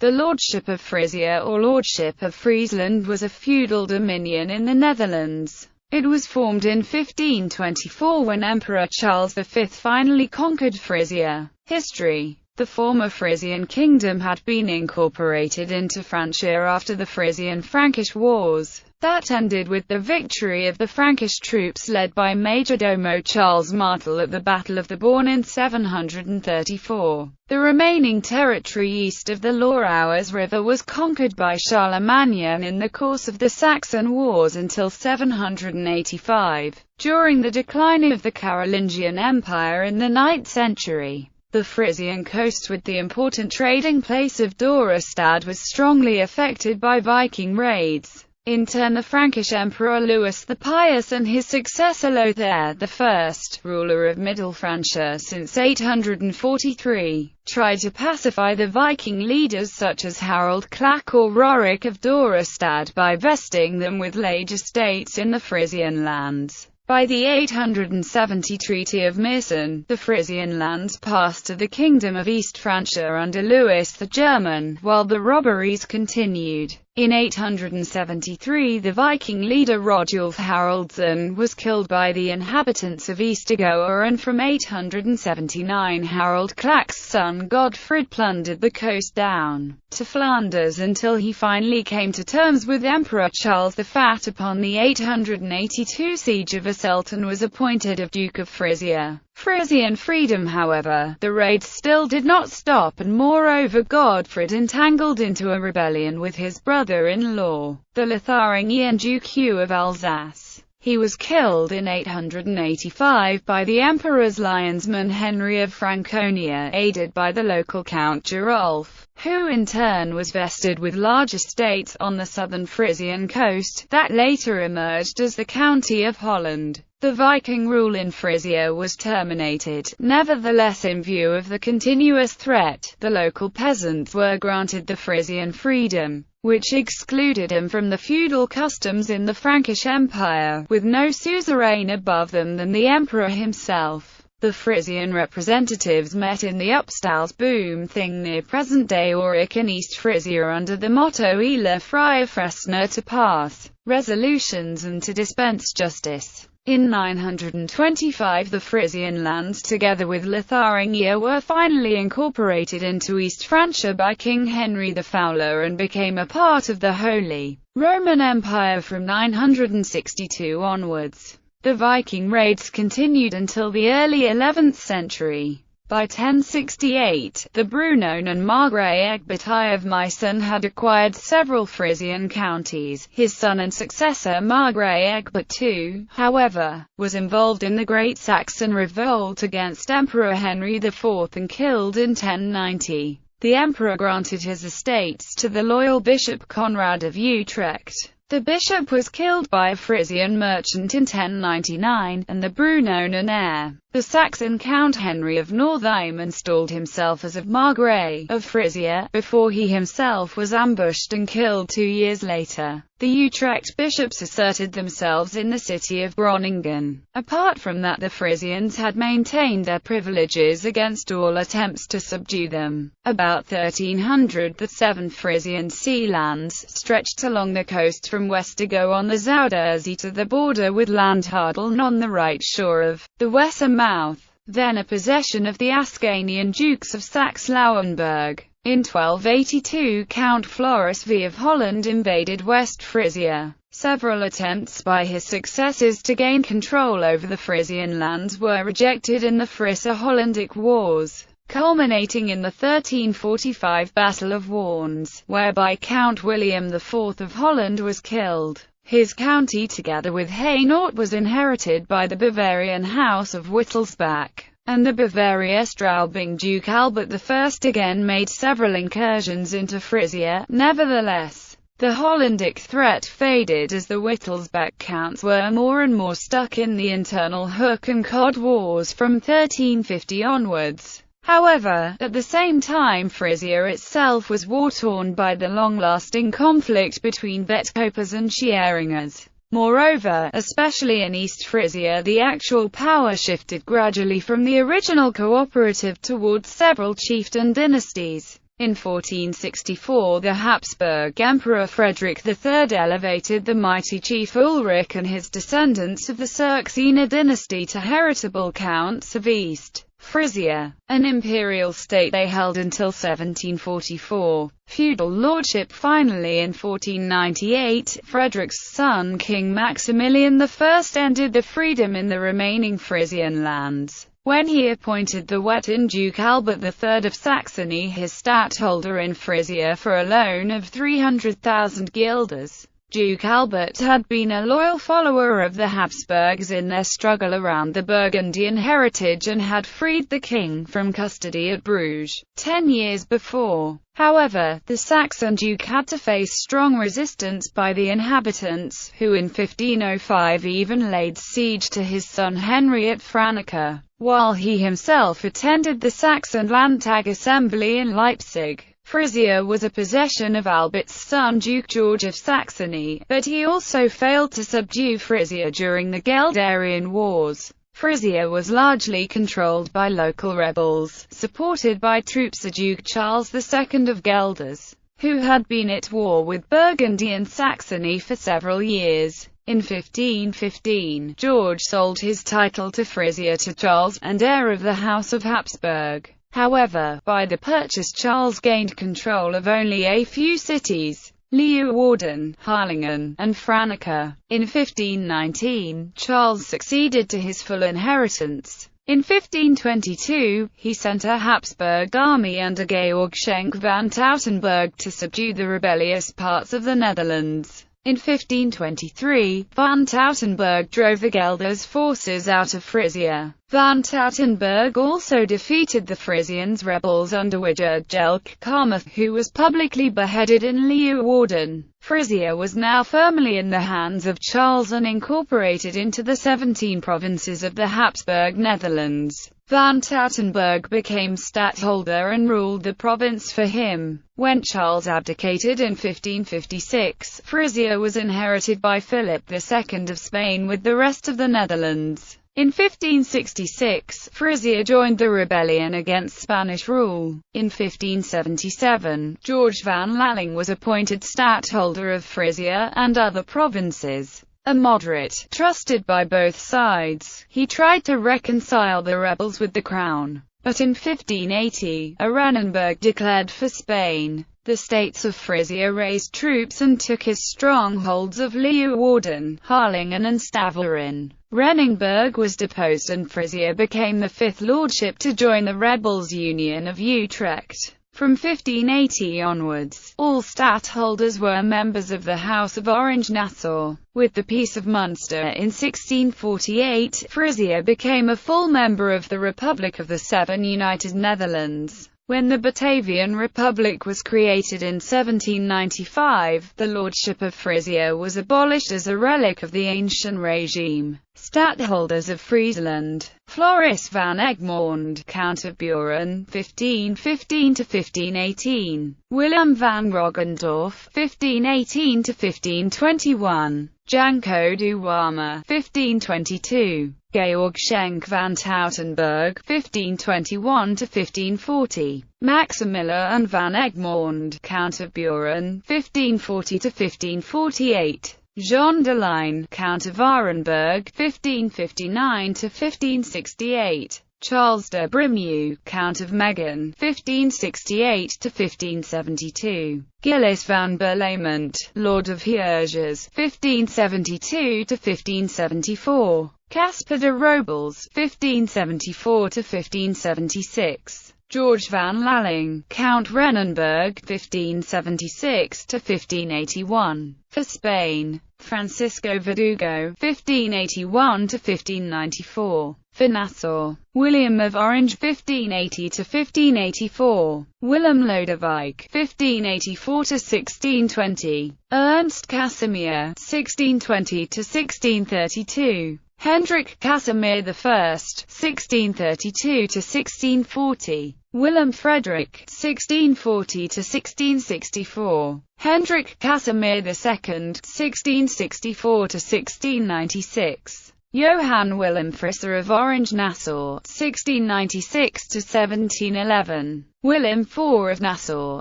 The Lordship of Frisia or Lordship of Friesland was a feudal dominion in the Netherlands. It was formed in 1524 when Emperor Charles V finally conquered Frisia. History. The former Frisian kingdom had been incorporated into Francia after the Frisian-Frankish Wars. That ended with the victory of the Frankish troops led by Major-Domo Charles Martel at the Battle of the Bourne in 734. The remaining territory east of the Lauwers River was conquered by Charlemagne in the course of the Saxon Wars until 785. During the decline of the Carolingian Empire in the 9th century, the Frisian coast with the important trading place of Dorestad was strongly affected by Viking raids. In turn, the Frankish Emperor Louis the Pious and his successor Lothair I, ruler of Middle Francia since 843, tried to pacify the Viking leaders such as Harold Clack or Rorik of Dorestad by vesting them with liege estates in the Frisian lands. By the 870 Treaty of Meissen, the Frisian lands passed to the Kingdom of East Francia under Louis the German, while the robberies continued. In 873 the Viking leader Rodulf Haraldsson was killed by the inhabitants of Eastergoa, and from 879 Harold Clack's son Godfrid plundered the coast down to Flanders until he finally came to terms with Emperor Charles the Fat. Upon the 882 siege of Asselt and was appointed of Duke of Frisia. Frisian freedom. However, the raids still did not stop, and moreover Godfrid entangled into a rebellion with his brother-in-law, the Lotharingian Duke Hugh of Alsace. He was killed in 885 by the emperor's lionsman Henry of Franconia, aided by the local Count Gerolf, who in turn was vested with large estates on the southern Frisian coast, that later emerged as the County of Holland. The Viking rule in Frisia was terminated. Nevertheless, in view of the continuous threat, the local peasants were granted the Frisian freedom, which excluded them from the feudal customs in the Frankish Empire, with no suzerain above them than the emperor himself. The Frisian representatives met in the Upstalsboom Thing near present-day Aurich in East Frisia under the motto Ila Fria Fresna, to pass resolutions and to dispense justice. In 925 the Frisian lands together with Lotharingia were finally incorporated into East Francia by King Henry the Fowler and became a part of the Holy Roman Empire from 962 onwards. The Viking raids continued until the early 11th century. By 1068, the Brunon and Margrave Egbert I of Meissen had acquired several Frisian counties. His son and successor Margrave Egbert II, however, was involved in the Great Saxon Revolt against Emperor Henry IV and killed in 1090. The emperor granted his estates to the loyal Bishop Conrad of Utrecht. The bishop was killed by a Frisian merchant in 1099, and the Brunonan heir, the Saxon Count Henry of Northeim, installed himself as of Margrave of Frisia, before he himself was ambushed and killed 2 years later. The Utrecht bishops asserted themselves in the city of Groningen. Apart from that, the Frisians had maintained their privileges against all attempts to subdue them. About 1300 the 7 Frisian sea lands stretched along the coast from Westergo on the Zuiderzee to the border with Landhadeln on the right shore of the Weser mouth, then a possession of the Ascanian Dukes of Saxe-Lauenburg. In 1282 Count Floris V of Holland invaded West Frisia. Several attempts by his successors to gain control over the Frisian lands were rejected in the Frisse-Hollandic Wars, culminating in the 1345 Battle of Worms, whereby Count William IV of Holland was killed. His county together with Hainaut was inherited by the Bavarian House of Wittelsbach, and the Bavaria-Straubing Duke Albert I again made several incursions into Frisia. Nevertheless, the Hollandic threat faded as the Wittelsbach counts were more and more stuck in the internal hook and cod wars from 1350 onwards. However, at the same time Frisia itself was war-torn by the long-lasting conflict between Vetkopers and Schieringers. Moreover, especially in East Frisia, the actual power shifted gradually from the original cooperative towards several chieftain dynasties. In 1464 the Habsburg Emperor Frederick III elevated the mighty chief Ulrich and his descendants of the Cirksena dynasty to heritable counts of East Frisia, an imperial state they held until 1744. Feudal lordship. Finally, in 1498, Frederick's son King Maximilian I ended the freedom in the remaining Frisian lands, when he appointed the Wettin Duke Albert III of Saxony his stadtholder in Frisia for a loan of 300,000 guilders. Duke Albert had been a loyal follower of the Habsburgs in their struggle around the Burgundian heritage and had freed the king from custody at Bruges 10 years before. However, the Saxon duke had to face strong resistance by the inhabitants, who in 1505 even laid siege to his son Henry at Franeker, while he himself attended the Saxon Landtag Assembly in Leipzig. Frisia was a possession of Albert's son Duke George of Saxony, but he also failed to subdue Frisia during the Gelderian Wars. Frisia was largely controlled by local rebels, supported by troops of Duke Charles II of Guelders, who had been at war with Burgundy and Saxony for several years. In 1515, George sold his title to Frisia to Charles, and heir of the House of Habsburg. However, by the purchase Charles gained control of only a few cities, Leeuwarden, Harlingen, and Franeker. In 1519, Charles succeeded to his full inheritance. In 1522, he sent a Habsburg army under Georg Schenk van Tautenberg to subdue the rebellious parts of the Netherlands. In 1523, van Tautenberg drove the Gelders' forces out of Frisia. Van Tautenberg also defeated the Frisians' rebels under Wigerd Jelk Kamath, who was publicly beheaded in Leeuwarden. Frisia was now firmly in the hands of Charles and incorporated into the 17 provinces of the Habsburg Netherlands. Van Tautenberg became stadtholder and ruled the province for him. When Charles abdicated in 1556, Frisia was inherited by Philip II of Spain with the rest of the Netherlands. In 1566, Frisia joined the rebellion against Spanish rule. In 1577, George van Lalling was appointed stadtholder of Frisia and other provinces. A moderate, trusted by both sides, he tried to reconcile the rebels with the crown. But in 1580, Arenenberg declared for Spain. The states of Frisia raised troops and took his strongholds of Leeuwarden, Harlingen and Staveren. Renenberg was deposed and Frisia became the fifth lordship to join the rebels' Union of Utrecht. From 1580 onwards, all stadtholders were members of the House of Orange-Nassau. With the Peace of Munster in 1648, Frisia became a full member of the Republic of the Seven United Netherlands. When the Batavian Republic was created in 1795, the Lordship of Frisia was abolished as a relic of the ancient regime. Stadtholders of Friesland: Floris van Egmond, Count of Buren, 1515–1518. Willem van Roggendorf, 1518–1521. Janco du Warmer, 1522. Georg Schenk van Tautenberg, 1521–1540. Maximilian van Egmond, Count of Buren, 1540–1548. Jean de Lijn, Count of Arenberg, 1559–1568. Charles de Brimieux, Count of Meggen, 1568–1572. Gillis van Berlaymont, Lord of Hierges, 1572–1574. Caspar de Robles, 1574–1576. George van Lalling, Count Renenberg, 1576–1581. For Spain: Francisco Verdugo, 1581–1594. For Nassau: William of Orange, 1580–1584. Willem Lodewijk, 1584–1620. Ernst Casimir, 1620–1632. Hendrik Casimir I, 1632–1640. Willem Frederick, 1640–1664. Hendrik Casimir II, 1664–1696. Johann Wilhelm Frisia of Orange-Nassau, 1696–1711. William IV of Nassau,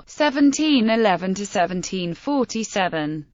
1711–1747.